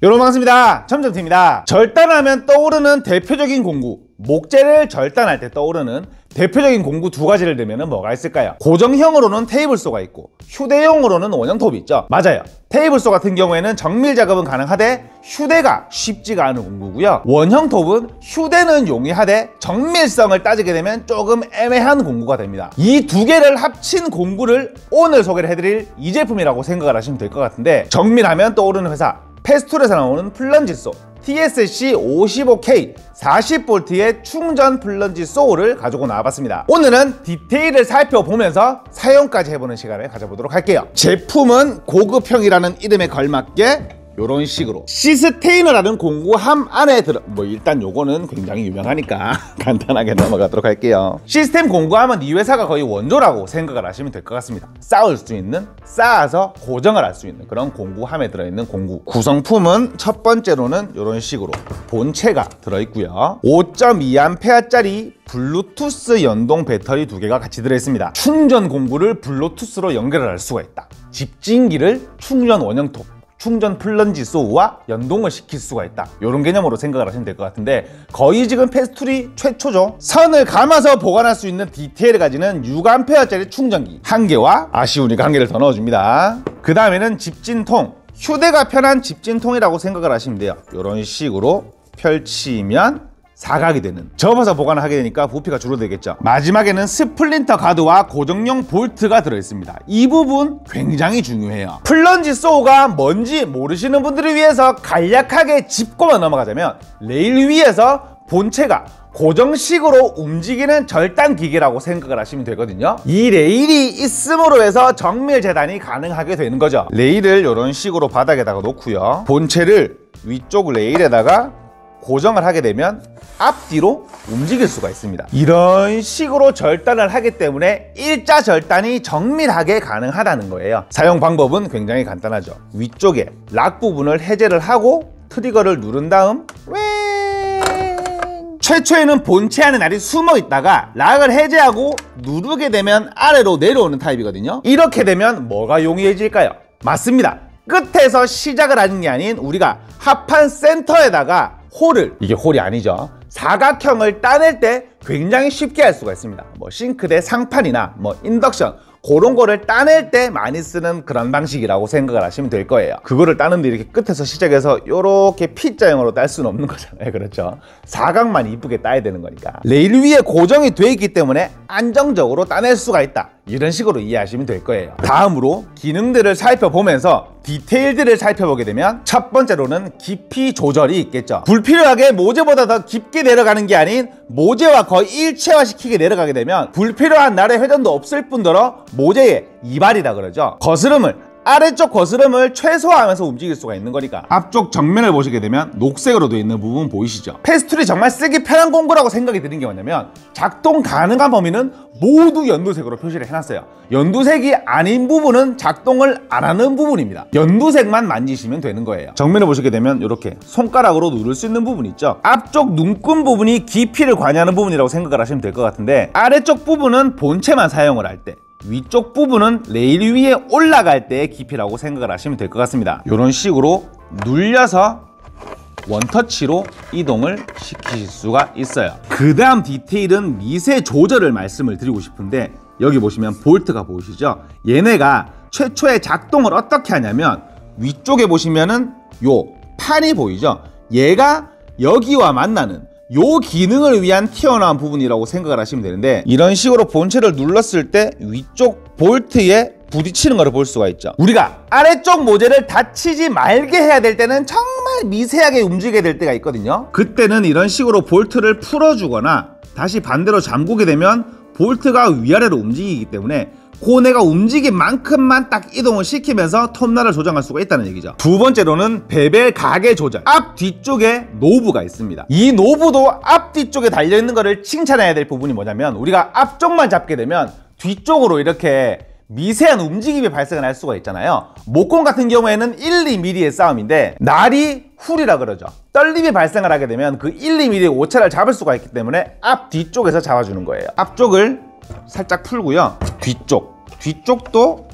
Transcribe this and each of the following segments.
여러분 반갑습니다. 첨점T입니다. 절단하면 떠오르는 대표적인 공구, 목재를 절단할 때 떠오르는 대표적인 공구 두 가지를 들면 뭐가 있을까요? 고정형으로는 테이블소가 있고 휴대용으로는 원형톱이 있죠. 맞아요. 테이블소 같은 경우에는 정밀 작업은 가능하되 휴대가 쉽지가 않은 공구고요. 원형톱은 휴대는 용이하되 정밀성을 따지게 되면 조금 애매한 공구가 됩니다. 이 두 개를 합친 공구를 오늘 소개를 해드릴 이 제품이라고 생각을 하시면 될 것 같은데, 정밀하면 떠오르는 회사 페스툴에서 나오는 플런지소 TSC55K 40V의 충전 플런지 소를 가지고 나와봤습니다. 오늘은 디테일을 살펴보면서 사용까지 해보는 시간을 가져보도록 할게요. 제품은 고급형이라는 이름에 걸맞게 이런 식으로 시스테이너라는 공구함 안에 일단 요거는 굉장히 유명하니까 간단하게 넘어가도록 할게요. 시스템 공구함은 이 회사가 거의 원조라고 생각을 하시면 될 것 같습니다. 쌓을 수 있는, 쌓아서 고정을 할 수 있는 그런 공구함에 들어있는 공구. 구성품은 첫 번째로는 이런 식으로 본체가 들어있고요. 5.2A짜리 블루투스 연동 배터리 2개가 같이 들어있습니다. 충전 공구를 블루투스로 연결을 할 수가 있다. 집진기를 충전 원형톱, 충전 플런지 소우와 연동을 시킬 수가 있다. 이런 개념으로 생각을 하시면 될 것 같은데, 거의 지금 페스툴이 최초죠. 선을 감아서 보관할 수 있는 디테일을 가지는 6A짜리 충전기 1개와 아쉬우니까 1개를 더 넣어줍니다. 그 다음에는 집진통, 휴대가 편한 집진통이라고 생각을 하시면 돼요. 이런 식으로 펼치면 사각이 되는, 접어서 보관을 하게 되니까 부피가 줄어들겠죠. 마지막에는 스플린터 가드와 고정용 볼트가 들어있습니다. 이 부분 굉장히 중요해요. 플런지 소우가 뭔지 모르시는 분들을 위해서 간략하게 짚고만 넘어가자면, 레일 위에서 본체가 고정식으로 움직이는 절단 기계라고 생각을 하시면 되거든요. 이 레일이 있음으로 해서 정밀 재단이 가능하게 되는 거죠. 레일을 이런 식으로 바닥에다가 놓고요, 본체를 위쪽 레일에다가 고정을 하게 되면 앞뒤로 움직일 수가 있습니다. 이런 식으로 절단을 하기 때문에 일자 절단이 정밀하게 가능하다는 거예요. 사용 방법은 굉장히 간단하죠. 위쪽에 락 부분을 해제를 하고 트리거를 누른 다음 최초에는 본체 안에 날이 숨어 있다가 락을 해제하고 누르게 되면 아래로 내려오는 타입이거든요. 이렇게 되면 뭐가 용이해질까요? 맞습니다. 끝에서 시작을 하는 게 아닌 우리가 합판 센터에다가 홀을, 이게 홀이 아니죠, 사각형을 따낼 때 굉장히 쉽게 할 수가 있습니다. 싱크대 상판이나 인덕션, 그런 거를 따낼 때 많이 쓰는 그런 방식이라고 생각을 하시면 될 거예요. 그거를 따는데 이렇게 끝에서 시작해서 이렇게 P자형으로 딸 수는 없는 거잖아요. 그렇죠? 사각만 이쁘게 따야 되는 거니까. 레일 위에 고정이 돼 있기 때문에 안정적으로 따낼 수가 있다. 이런 식으로 이해하시면 될 거예요. 다음으로 기능들을 살펴보면서 디테일들을 살펴보게 되면, 첫 번째로는 깊이 조절이 있겠죠. 불필요하게 모재보다 더 깊게 내려가는 게 아닌 모재와 거의 일체화시키게 내려가게 되면 불필요한 날의 회전도 없을 뿐더러 모재의 이발이라 그러죠. 아래쪽 거스름을 최소화하면서 움직일 수가 있는 거니까. 앞쪽 정면을 보시게 되면 녹색으로 되어 있는 부분 보이시죠? 페스툴이 정말 쓰기 편한 공구라고 생각이 드는 게 뭐냐면, 작동 가능한 범위는 모두 연두색으로 표시를 해놨어요. 연두색이 아닌 부분은 작동을 안 하는 부분입니다. 연두색만 만지시면 되는 거예요. 정면을 보시게 되면 이렇게 손가락으로 누를 수 있는 부분이 있죠. 앞쪽 눈금 부분이 깊이를 관여하는 부분이라고 생각을 하시면 될 것 같은데, 아래쪽 부분은 본체만 사용을 할 때, 위쪽 부분은 레일 위에 올라갈 때의 깊이라고 생각을 하시면 될 것 같습니다. 이런 식으로 눌려서 원터치로 이동을 시키실 수가 있어요. 그 다음 디테일은 미세 조절을 말씀을 드리고 싶은데, 여기 보시면 볼트가 보이시죠? 얘네가 최초의 작동을 어떻게 하냐면, 위쪽에 보시면은 요 판이 보이죠? 얘가 여기와 만나는 요 기능을 위한 튀어나온 부분이라고 생각을 하시면 되는데, 이런 식으로 본체를 눌렀을 때 위쪽 볼트에 부딪히는 것을 볼 수가 있죠. 우리가 아래쪽 모재를 다치지 말게 해야 될 때는 정말 미세하게 움직이게 될 때가 있거든요. 그때는 이런 식으로 볼트를 풀어주거나 다시 반대로 잠그게 되면 볼트가 위아래로 움직이기 때문에 고내가 움직인 만큼만 딱 이동을 시키면서 톱날을 조정할 수가 있다는 얘기죠. 두 번째로는 베벨 가게 조절. 앞 뒤쪽에 노브가 있습니다. 이 노브도 앞 뒤쪽에 달려있는 거를 칭찬해야 될 부분이 뭐냐면, 우리가 앞쪽만 잡게 되면 뒤쪽으로 이렇게 미세한 움직임이 발생을 할 수가 있잖아요. 목공 같은 경우에는 1-2mm의 싸움인데, 날이 훌이라 그러죠. 떨림이 발생을 하게 되면 그 1-2mm의 오차를 잡을 수가 있기 때문에 앞 뒤쪽에서 잡아주는 거예요. 앞쪽을 살짝 풀고요, 뒤쪽도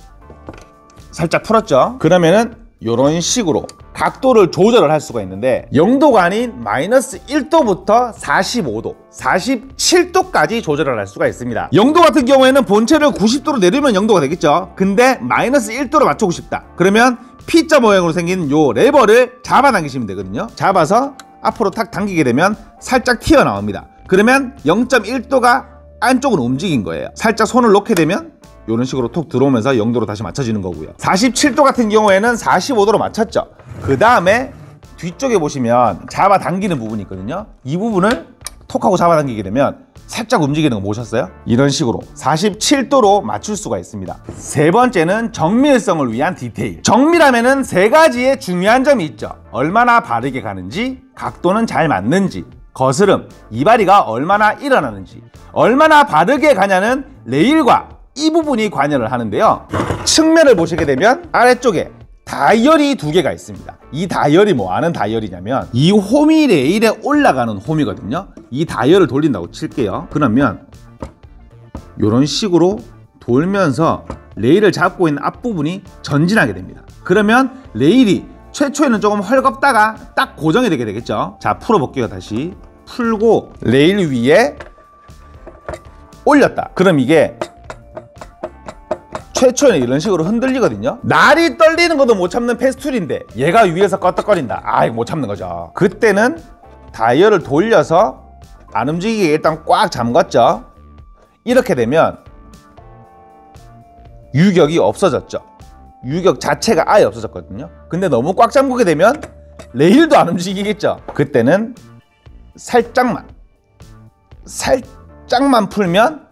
살짝 풀었죠. 그러면은 이런 식으로 각도를 조절을 할 수가 있는데 0도가 아닌 마이너스 1도부터 45도, 47도까지 조절을 할 수가 있습니다. 0도 같은 경우에는 본체를 90도로 내리면 0도가 되겠죠. 근데 마이너스 1도로 맞추고 싶다. 그러면 P자 모양으로 생긴 요 레버를 잡아당기시면 되거든요. 잡아서 앞으로 탁 당기게 되면 살짝 튀어나옵니다. 그러면 0.1도가 안쪽으로 움직인 거예요. 살짝 손을 놓게 되면 이런 식으로 톡 들어오면서 0도로 다시 맞춰지는 거고요. 47도 같은 경우에는 45도로 맞췄죠. 그 다음에 뒤쪽에 보시면 잡아당기는 부분이 있거든요. 이 부분을 톡하고 잡아당기게 되면 살짝 움직이는 거 보셨어요? 이런 식으로 47도로 맞출 수가 있습니다. 세 번째는 정밀성을 위한 디테일. 정밀하면은 세 가지의 중요한 점이 있죠. 얼마나 바르게 가는지, 각도는 잘 맞는지, 거스름, 이바리가 얼마나 일어나는지. 얼마나 바르게 가냐는 레일과 이 부분이 관여를 하는데요. 측면을 보시게 되면 아래쪽에 다이얼이 두 개가 있습니다. 이 다이얼이 뭐 하는 다이얼이냐면 이 홈이 레일에 올라가는 홈이거든요. 이 다이얼을 돌린다고 칠게요. 그러면 이런 식으로 돌면서 레일을 잡고 있는 앞부분이 전진하게 됩니다. 그러면 레일이 최초에는 조금 헐겁다가 딱 고정이 되게 되겠죠. 자, 풀어볼게요. 다시 풀고 레일 위에 올렸다. 그럼 이게 최초에는 이런 식으로 흔들리거든요. 날이 떨리는 것도 못 참는 패스툴인데 얘가 위에서 껐덕거린다. 아, 이거 못 참는 거죠. 그때는 다이얼을 돌려서 안 움직이게 일단 꽉 잠갔죠. 이렇게 되면 유격이 없어졌죠. 유격 자체가 아예 없어졌거든요. 근데 너무 꽉 잠그게 되면 레일도 안 움직이겠죠. 그때는 살짝만 풀면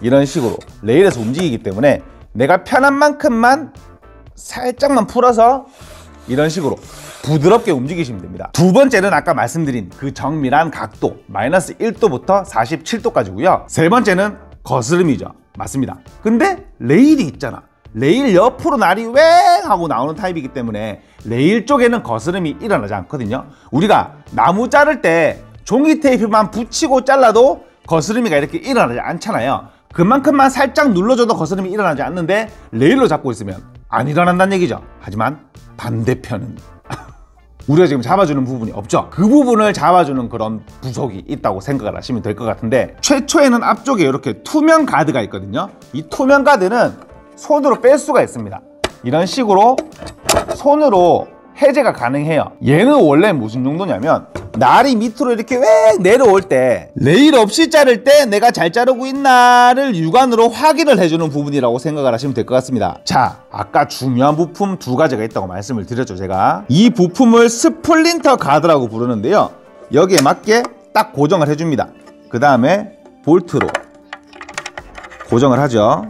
이런 식으로 레일에서 움직이기 때문에 내가 편한 만큼만 살짝만 풀어서 이런 식으로 부드럽게 움직이시면 됩니다. 두 번째는 아까 말씀드린 그 정밀한 각도 마이너스 1도부터 47도까지고요. 세 번째는 거스름이죠. 맞습니다. 근데 레일이 있잖아. 레일 옆으로 날이 웽 하고 나오는 타입이기 때문에 레일 쪽에는 거스름이 일어나지 않거든요. 우리가 나무 자를 때 종이 테이프만 붙이고 잘라도 거스름이가 이렇게 일어나지 않잖아요. 그만큼만 살짝 눌러줘도 거스름이 일어나지 않는데 레일로 잡고 있으면 안 일어난다는 얘기죠. 하지만 반대편은 우리가 지금 잡아주는 부분이 없죠. 그 부분을 잡아주는 그런 부속이 있다고 생각을 하시면 될 것 같은데 최초에는 앞쪽에 이렇게 투명 가드가 있거든요. 이 투명 가드는 손으로 뺄 수가 있습니다. 이런 식으로 손으로 해제가 가능해요. 얘는 원래 무슨 정도냐면 날이 밑으로 이렇게 웽 내려올 때 레일 없이 자를 때 내가 잘 자르고 있나를 육안으로 확인을 해주는 부분이라고 생각을 하시면 될 것 같습니다. 자, 아까 중요한 부품 두 가지가 있다고 말씀을 드렸죠. 제가 이 부품을 스플린터 가드라고 부르는데요. 여기에 맞게 딱 고정을 해줍니다. 그 다음에 볼트로 고정을 하죠.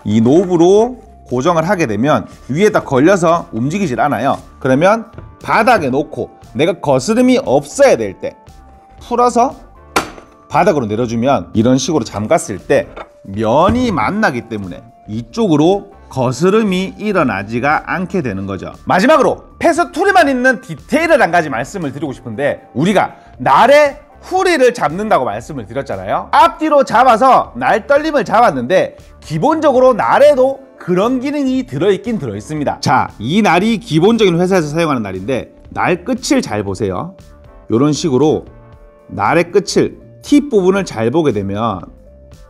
이 노브로 고정을 하게 되면 위에다 걸려서 움직이질 않아요. 그러면 바닥에 놓고 내가 거스름이 없어야 될 때 풀어서 바닥으로 내려주면 이런 식으로 잠갔을 때 면이 만나기 때문에 이쪽으로 거스름이 일어나지가 않게 되는 거죠. 마지막으로 패스툴에만 있는 디테일을 한 가지 말씀을 드리고 싶은데 우리가 날의 후리를 잡는다고 말씀을 드렸잖아요. 앞뒤로 잡아서 날 떨림을 잡았는데 기본적으로 날에도 그런 기능이 들어있긴 들어있습니다. 자, 이 날이 기본적인 회사에서 사용하는 날인데 날 끝을 잘 보세요. 이런 식으로 날의 끝을 팁 부분을 잘 보게 되면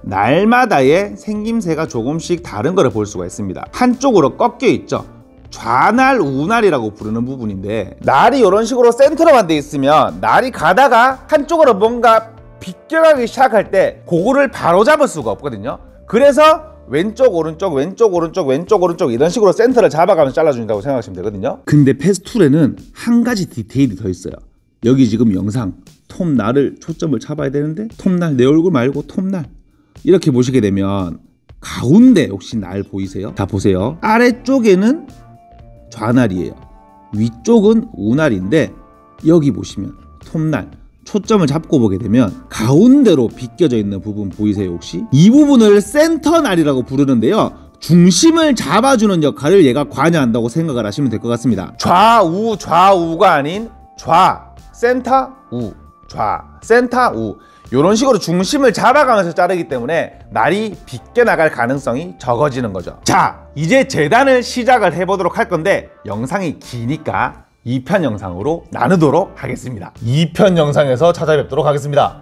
날마다의 생김새가 조금씩 다른 거를 볼 수가 있습니다. 한쪽으로 꺾여 있죠. 좌날, 우날이라고 부르는 부분인데 날이 이런 식으로 센터로만 돼 있으면 날이 가다가 한쪽으로 뭔가 비껴가기 시작할 때 그거를 바로 잡을 수가 없거든요. 그래서 왼쪽 오른쪽 왼쪽 오른쪽 왼쪽 오른쪽 이런 식으로 센터를 잡아가면서 잘라준다고 생각하시면 되거든요. 근데 패스툴에는 한 가지 디테일이 더 있어요. 여기 지금 영상 톱날을 초점을 잡아야 되는데 톱날 내 얼굴 말고 톱날 이렇게 보시게 되면 가운데 혹시 날 보이세요? 다 보세요. 아래쪽에는 좌날이에요. 위쪽은 우날인데 여기 보시면 톱날 초점을 잡고 보게 되면 가운데로 비껴져 있는 부분 보이세요 혹시? 이 부분을 센터날이라고 부르는데요. 중심을 잡아주는 역할을 얘가 관여한다고 생각을 하시면 될 것 같습니다. 좌우가 아닌 좌, 센터, 우, 좌, 센터, 우 이런 식으로 중심을 잡아가면서 자르기 때문에 날이 빗겨 나갈 가능성이 적어지는 거죠. 자, 이제 재단을 시작을 해보도록 할 건데 영상이 기니까 2편 영상으로 나누도록 하겠습니다. 2편 영상에서 찾아뵙도록 하겠습니다.